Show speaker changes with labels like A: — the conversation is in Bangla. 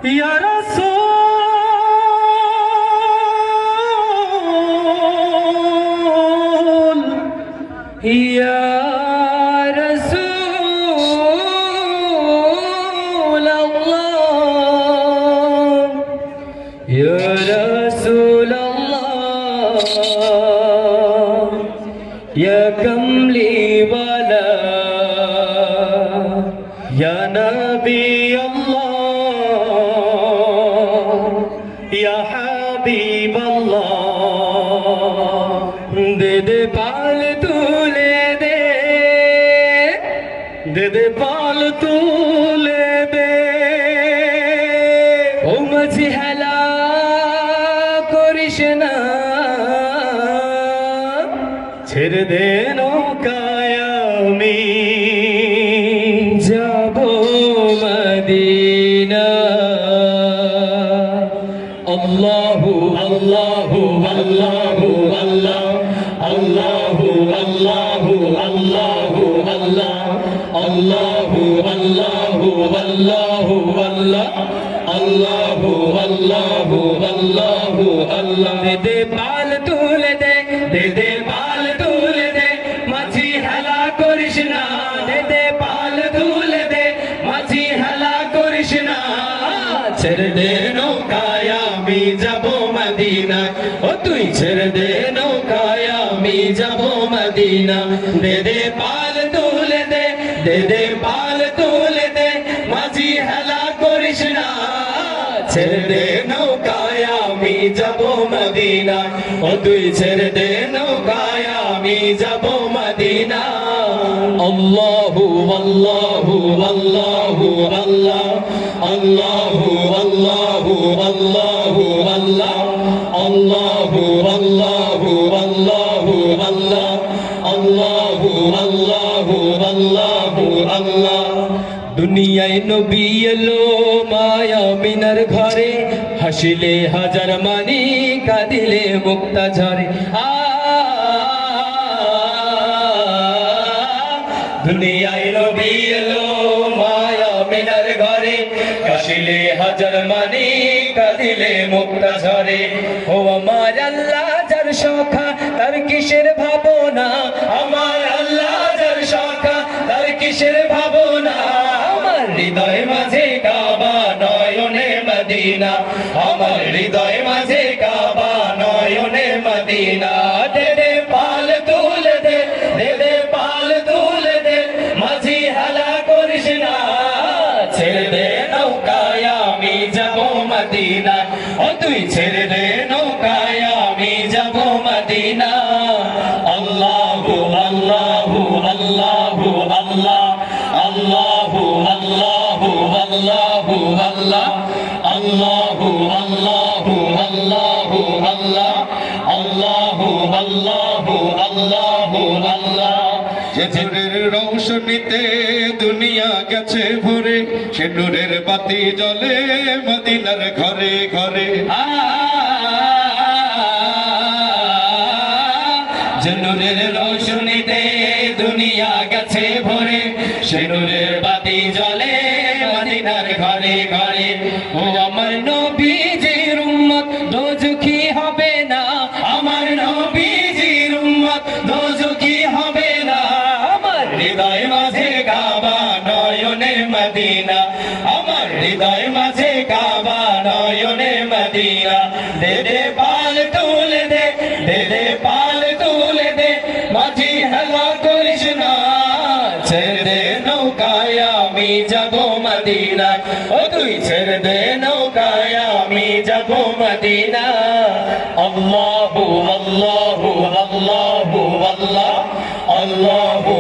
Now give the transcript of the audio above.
A: ইয়া রাসূল ইয়া রাসূলাল্লাহ ইয়া রাসূলাল্লাহ ইয়া কামলিওয়ালা ইয়া নবী या हबीब अल्लाह दे दे पाल तूले दे पाल तूले दे ओ मझी हेला करिस ना ছেড়ে দে নৌকায় আমি যাব Medina Allahu Allahu Allahu Allah Allahu Allahu Allahu Allah Allahu Allahu Allahu Allah Allahu Allahu Allahu Allah de pal tule de pal tule de machi hala korish na de pal tule de machi hala korish na ছেড়ে দে নৌকায় আমি যাব মদিনা ও তুই ছেড়ে দে নৌকায় আমি যাব মদিনা দে দে পাল তুলে দে পাল তুলে দে মাঝি হেলা করিস না ছেড়ে দে নৌকায় আমি যাব মদিনা ও তুই ছেড়ে দে নৌকায় আমি যাব মদিনা আল্লাহু আল্লাহু আল্লাহু আল্লাহ Allahu Allahu Allahu Allah Allahu Allahu Allahu Allah Allahu Allahu Allahu Allah দুনিয়ায় নবী এলো মায়া মিনার ঘরে হাসিলে হাজার মানি কাঁদিলে মুক্তা ঝরে দুনিয়ায় নবী এলো মায়া মিনার ঘরে হাসিলে হাজার মানি কাঁদিলে মুক্তা ঝরে ও আমার আল্লাহ যার সখা তার কিসের ভাবনা আমার আল্লাহ যার সখা তার কিসের ভাবনা আমার হৃদয় মাঝে কাবা নয়নে মদিনা আমার হৃদয় মাঝে কাবা নয়নে মদিনা দে দে পাল তুলে দে দে পাল তুলে দে মাঝি হেলা করিস না ছেড়ে দে নৌকায় আমি যাব মদিনা ও তুই ছেড়ে দে নৌকায় আমি যাব মদিনা আল্লাহু আল্লাহু আল্লাহু আল্লাহ আল্লাহু আল্লাহু আল্লাহু আল্লাহ আল্লাহু আল্লাহু আল্লাহু আল্লাহ আল্লাহু আল্লাহু আল্লাহু আল্লাহ যে নূরের রৌশনীতে দুনিয়া গেছে ভরে সে নূরের বাতি জ্বলে মদিনার ঘরে ঘরে যে নূরের রৌশনীতে দুনিয়া গেছে ভরে সে নূরের বাতি জ্বলে মদিনার ঘরে ঘরে ও আমার নবীজির উম্মত দোজখী হবে না আমার নবীজির উম্মত দোজখী হবে না আমার হৃদয় মাঝে কাবা নয়নে মদিনা আমার হৃদয় মাঝে কাবা নয়নে মদিনা দে দে পাল তুলে দে দে পাল তুলে দে মাঝি হেলা করিস না ছেড়ে দে নৌকায় আমি যাব মদিনা ও তুই ছেড়ে দে নৌকায় আমি যাব মদিনা আল্লাহু আল্লাহু আল্লাহু আল্লাহ আল্লাহু